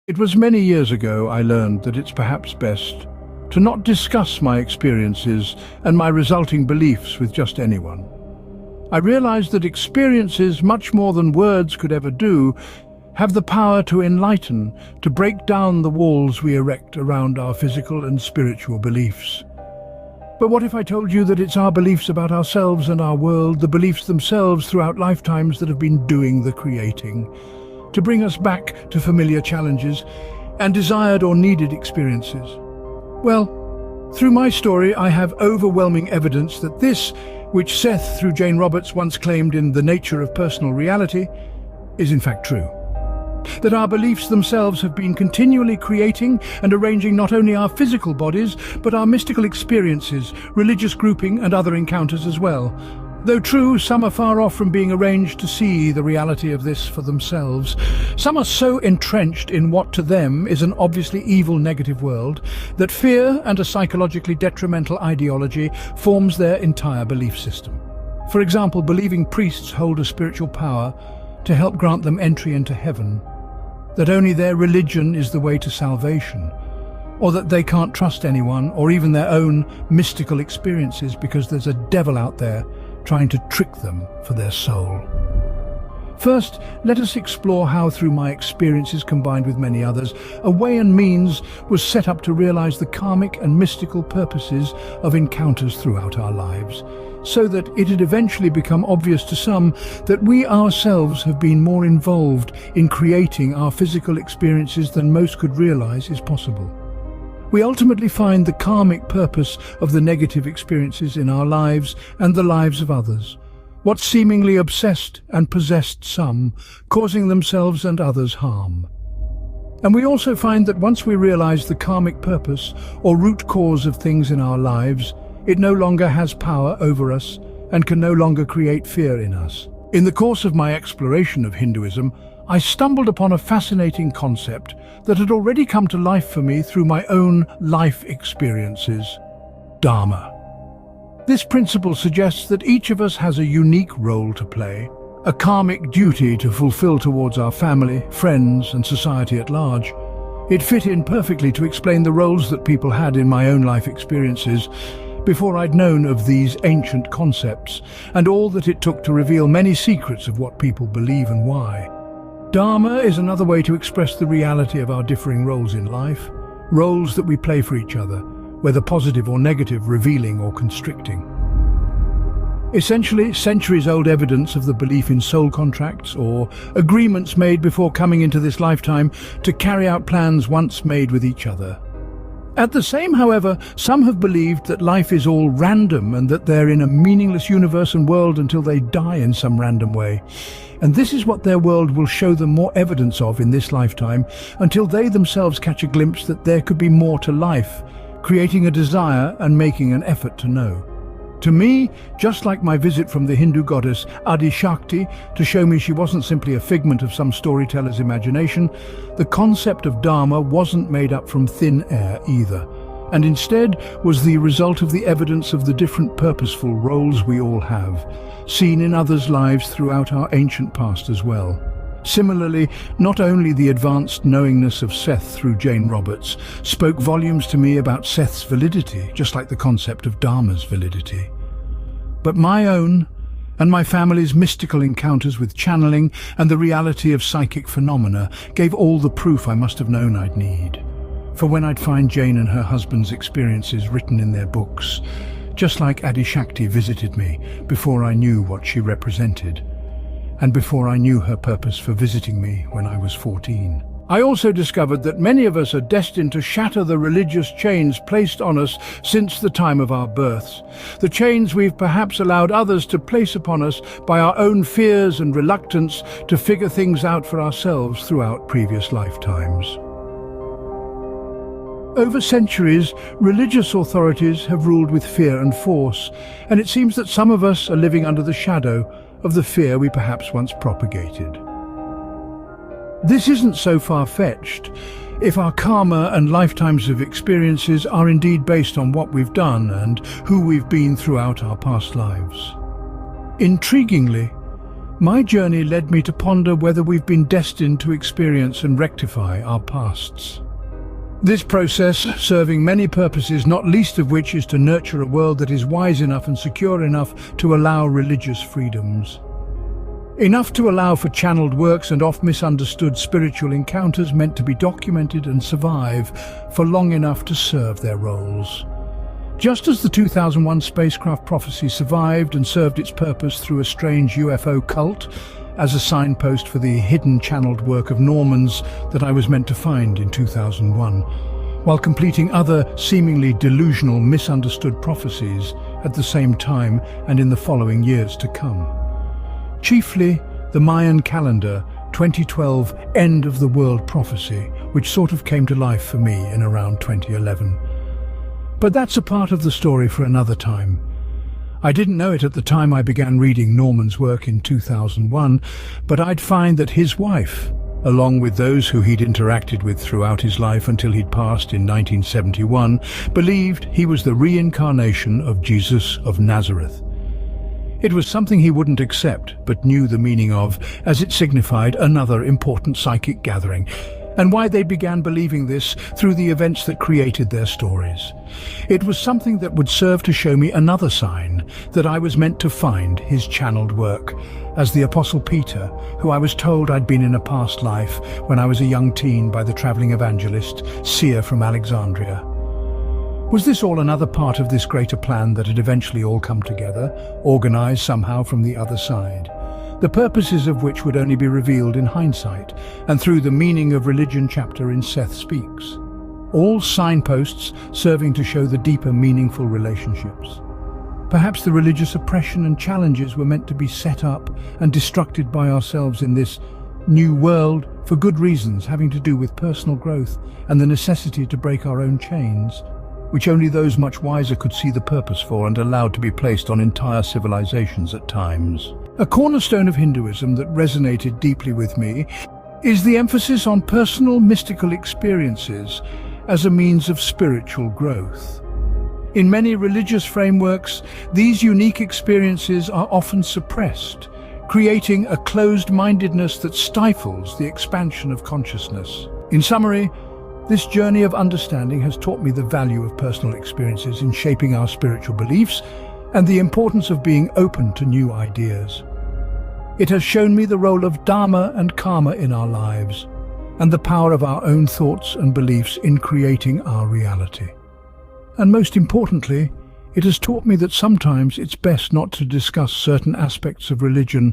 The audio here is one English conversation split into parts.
It was many years ago I learned that it's perhaps best to not discuss my experiences and my resulting beliefs with just anyone. I realized that experiences, much more than words could ever do, have the power to enlighten, to break down the walls we erect around our physical and spiritual beliefs. But what if I told you that it's our beliefs about ourselves and our world, the beliefs themselves throughout lifetimes, that have been doing the creating, to bring us back to familiar challenges and desired or needed experiences? Well, through my story I have overwhelming evidence that this, which Seth through Jane Roberts once claimed in The Nature of Personal Reality, is in fact true. That our beliefs themselves have been continually creating and arranging not only our physical bodies, but our mystical experiences, religious grouping and other encounters as well. Though true, some are far off from being arranged to see the reality of this for themselves. Some are so entrenched in what to them is an obviously evil negative world that fear and a psychologically detrimental ideology forms their entire belief system. For example, believing priests hold a spiritual power to help grant them entry into heaven, that only their religion is the way to salvation, or that they can't trust anyone or even their own mystical experiences because there's a devil out there trying to trick them for their soul. First, let us explore how, through my experiences combined with many others, a way and means was set up to realize the karmic and mystical purposes of encounters throughout our lives, so that it had eventually become obvious to some that we ourselves have been more involved in creating our physical experiences than most could realize is possible. We ultimately find the karmic purpose of the negative experiences in our lives and the lives of others, what seemingly obsessed and possessed some, causing themselves and others harm. And we also find that once we realize the karmic purpose or root cause of things in our lives, it no longer has power over us and can no longer create fear in us. In the course of my exploration of Hinduism, I stumbled upon a fascinating concept that had already come to life for me through my own life experiences: Dharma. This principle suggests that each of us has a unique role to play, a karmic duty to fulfill towards our family, friends, and society at large. It fit in perfectly to explain the roles that people had in my own life experiences before I'd known of these ancient concepts, and all that it took to reveal many secrets of what people believe and why. Dharma is another way to express the reality of our differing roles in life, roles that we play for each other, whether positive or negative, revealing or constricting. Essentially, centuries-old evidence of the belief in soul contracts or agreements made before coming into this lifetime to carry out plans once made with each other. At the same, however, some have believed that life is all random and that they're in a meaningless universe and world until they die in some random way. And this is what their world will show them more evidence of in this lifetime, until they themselves catch a glimpse that there could be more to life, creating a desire and making an effort to know. To me, just like my visit from the Hindu goddess Adi Shakti to show me she wasn't simply a figment of some storyteller's imagination, the concept of Dharma wasn't made up from thin air either, and instead was the result of the evidence of the different purposeful roles we all have, seen in others' lives throughout our ancient past as well. Similarly, not only the advanced knowingness of Seth through Jane Roberts spoke volumes to me about Seth's validity, just like the concept of Dharma's validity, but my own and my family's mystical encounters with channeling and the reality of psychic phenomena gave all the proof I must have known I'd need. For when I'd find Jane and her husband's experiences written in their books, just like Adi Shakti visited me before I knew what she represented, and before I knew her purpose for visiting me when I was 14. I also discovered that many of us are destined to shatter the religious chains placed on us since the time of our births, the chains we've perhaps allowed others to place upon us by our own fears and reluctance to figure things out for ourselves throughout previous lifetimes. Over centuries, religious authorities have ruled with fear and force, and it seems that some of us are living under the shadow of the fear we perhaps once propagated. This isn't so far-fetched if our karma and lifetimes of experiences are indeed based on what we've done and who we've been throughout our past lives. Intriguingly, My journey led me to ponder whether we've been destined to experience and rectify our pasts. This process, serving many purposes, not least of which is to nurture a world that is wise enough and secure enough to allow religious freedoms. Enough to allow for channeled works and oft-misunderstood spiritual encounters meant to be documented and survive for long enough to serve their roles. Just as the 2001 spacecraft prophecy survived and served its purpose through a strange UFO cult as a signpost for the hidden channeled work of Normans that I was meant to find in 2001, while completing other seemingly delusional, misunderstood prophecies at the same time and in the following years to come. Chiefly the Mayan calendar 2012 end of the world prophecy, which sort of came to life for me in around 2011. But that's a part of the story for another time. I didn't know it at the time I began reading Norman's work in 2001, but I'd find that his wife, along with those who he'd interacted with throughout his life until he'd passed in 1971, believed he was the reincarnation of Jesus of Nazareth. It was something he wouldn't accept, but knew the meaning of, as it signified another important psychic gathering, and why they began believing this through the events that created their stories. It was something that would serve to show me another sign that I was meant to find his channeled work, as the Apostle Peter, who I was told I'd been in a past life when I was a young teen by the traveling evangelist, seer from Alexandria. Was this all another part of this greater plan that had eventually all come together, organized somehow from the other side? The purposes of which would only be revealed in hindsight, and through the Meaning of Religion chapter in Seth Speaks. All signposts serving to show the deeper, meaningful relationships. Perhaps the religious oppression and challenges were meant to be set up and destructed by ourselves in this new world for good reasons having to do with personal growth and the necessity to break our own chains, which only those much wiser could see the purpose for and allowed to be placed on entire civilizations at times. A cornerstone of Hinduism that resonated deeply with me is the emphasis on personal mystical experiences as a means of spiritual growth. In many religious frameworks, these unique experiences are often suppressed, creating a closed-mindedness that stifles the expansion of consciousness. In summary, this journey of understanding has taught me the value of personal experiences in shaping our spiritual beliefs and the importance of being open to new ideas. It has shown me the role of Dharma and Karma in our lives, and the power of our own thoughts and beliefs in creating our reality. And most importantly, it has taught me that sometimes it's best not to discuss certain aspects of religion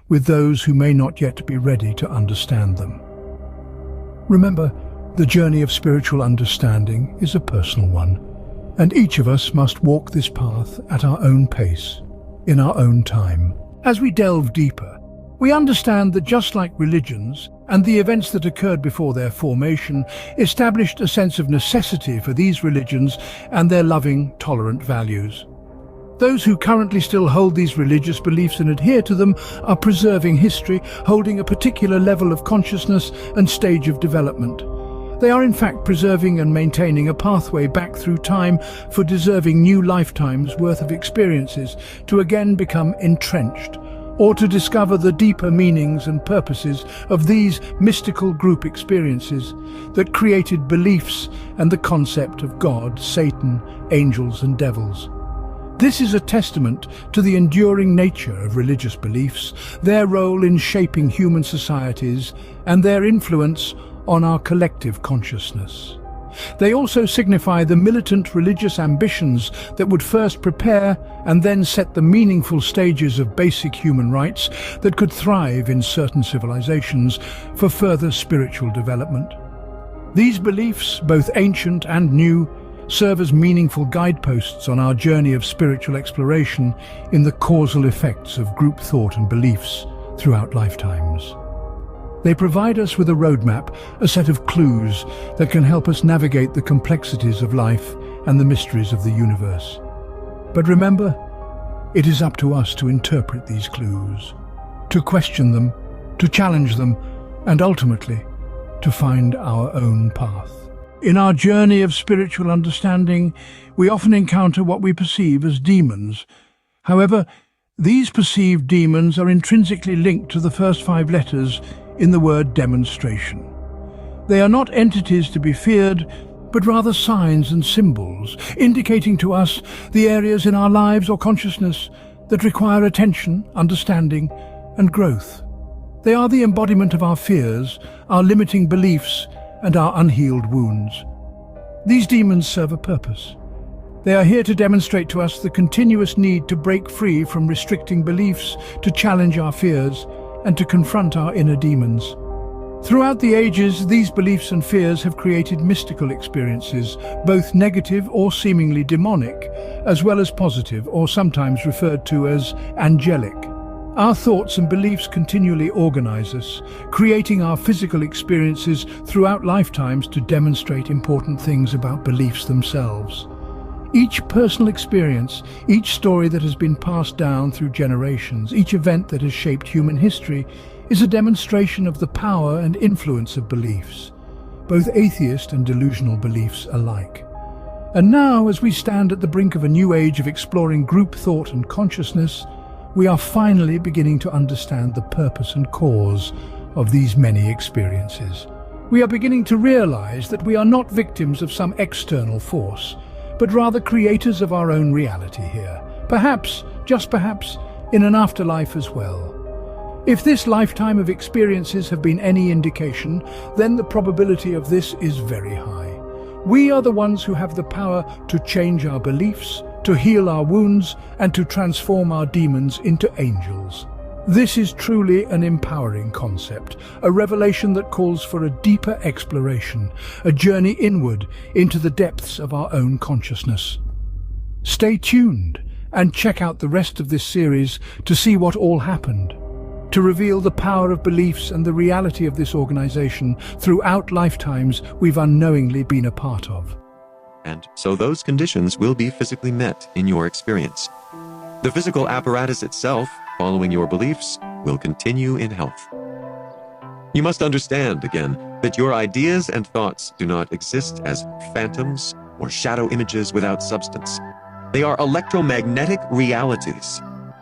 with those who may not yet be ready to understand them. Remember, the journey of spiritual understanding is a personal one, and each of us must walk this path at our own pace, in our own time. As we delve deeper, we understand that just like religions and the events that occurred before their formation established a sense of necessity for these religions and their loving, tolerant values. Those who currently still hold these religious beliefs and adhere to them are preserving history, holding a particular level of consciousness and stage of development. They are in fact preserving and maintaining a pathway back through time for deserving new lifetimes worth of experiences to again become entrenched, or to discover the deeper meanings and purposes of these mystical group experiences that created beliefs and the concept of God, Satan, angels and devils. This is a testament to the enduring nature of religious beliefs, their role in shaping human societies, and their influence on our collective consciousness. They also signify the militant religious ambitions that would first prepare and then set the meaningful stages of basic human rights that could thrive in certain civilizations for further spiritual development. These beliefs, both ancient and new, serve as meaningful guideposts on our journey of spiritual exploration in the causal effects of group thought and beliefs throughout lifetimes. They provide us with a roadmap, a set of clues that can help us navigate the complexities of life and the mysteries of the universe. But remember, it is up to us to interpret these clues, to question them, to challenge them, and ultimately, to find our own path. In our journey of spiritual understanding, we often encounter what we perceive as demons. However, These perceived demons are intrinsically linked to the first 5 letters in the word demonstration. They are not entities to be feared, but rather signs and symbols, indicating to us the areas in our lives or consciousness that require attention, understanding, and growth. They are the embodiment of our fears, our limiting beliefs, and our unhealed wounds. These demons serve a purpose. They are here to demonstrate to us the continuous need to break free from restricting beliefs, to challenge our fears, and to confront our inner demons. Throughout the ages, these beliefs and fears have created mystical experiences, both negative or seemingly demonic, as well as positive, or sometimes referred to as angelic. Our thoughts and beliefs continually organize us, creating our physical experiences throughout lifetimes to demonstrate important things about beliefs themselves. Each personal experience, each story that has been passed down through generations, each event that has shaped human history, is a demonstration of the power and influence of beliefs, both atheist and delusional beliefs alike. And now, as we stand at the brink of a new age of exploring group thought and consciousness, we are finally beginning to understand the purpose and cause of these many experiences. We are beginning to realize that we are not victims of some external force, but rather creators of our own reality here. Perhaps, just perhaps, in an afterlife as well. If this lifetime of experiences have been any indication, then the probability of this is very high. We are the ones who have the power to change our beliefs, to heal our wounds, and to transform our demons into angels. This is truly an empowering concept, a revelation that calls for a deeper exploration, a journey inward into the depths of our own consciousness. Stay tuned and check out the rest of this series to see what all happened, to reveal the power of beliefs and the reality of this organization throughout lifetimes we've unknowingly been a part of. And so those conditions will be physically met in your experience. The physical apparatus itself, following your beliefs, will continue in health. You must understand, again, that your ideas and thoughts do not exist as phantoms or shadow images without substance. They are electromagnetic realities.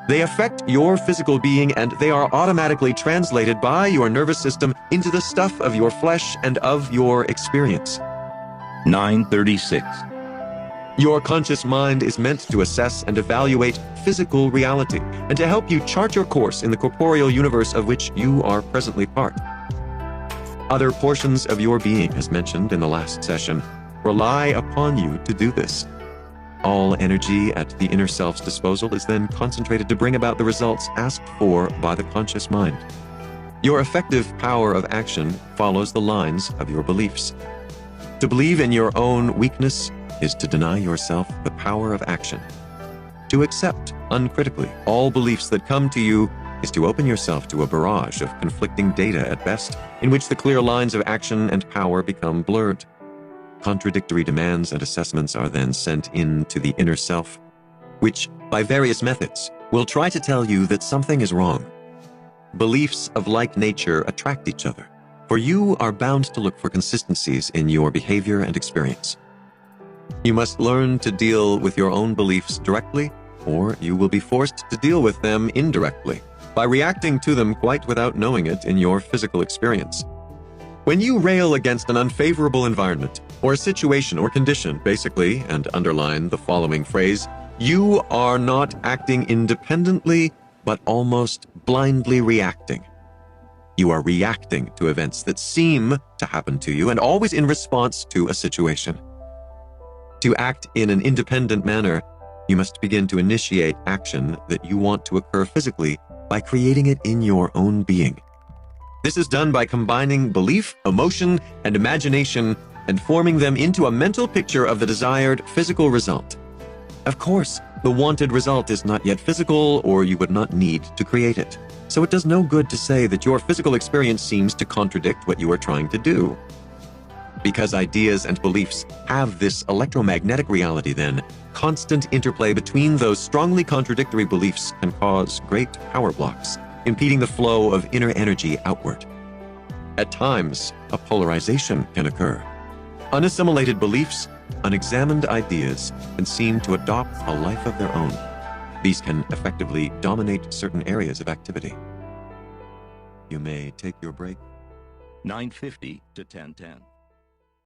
They affect your physical being, and they are automatically translated by your nervous system into the stuff of your flesh and of your experience. 936. Your conscious mind is meant to assess and evaluate physical reality and to help you chart your course in the corporeal universe of which you are presently part. Other portions of your being, as mentioned in the last session, rely upon you to do this. All energy at the inner self's disposal is then concentrated to bring about the results asked for by the conscious mind. Your effective power of action follows the lines of your beliefs. To believe in your own weakness is to deny yourself the power of action. To accept uncritically all beliefs that come to you is to open yourself to a barrage of conflicting data at best, in which the clear lines of action and power become blurred. Contradictory demands and assessments are then sent in to the inner self, which, by various methods, will try to tell you that something is wrong. Beliefs of like nature attract each other, for you are bound to look for consistencies in your behavior and experience. You must learn to deal with your own beliefs directly, or you will be forced to deal with them indirectly, by reacting to them quite without knowing it in your physical experience. When you rail against an unfavorable environment, or a situation or condition, basically, and underline the following phrase, you are not acting independently, but almost blindly reacting. You are reacting to events that seem to happen to you, and always in response to a situation. To act in an independent manner, you must begin to initiate action that you want to occur physically by creating it in your own being. This is done by combining belief, emotion, and imagination and forming them into a mental picture of the desired physical result. Of course, the wanted result is not yet physical, or you would not need to create it. So it does no good to say that your physical experience seems to contradict what you are trying to do. Because ideas and beliefs have this electromagnetic reality, then, constant interplay between those strongly contradictory beliefs can cause great power blocks, impeding the flow of inner energy outward. At times, a polarization can occur. Unassimilated beliefs, unexamined ideas, can seem to adopt a life of their own. These can effectively dominate certain areas of activity. You may take your break. 9:50 to 10:10.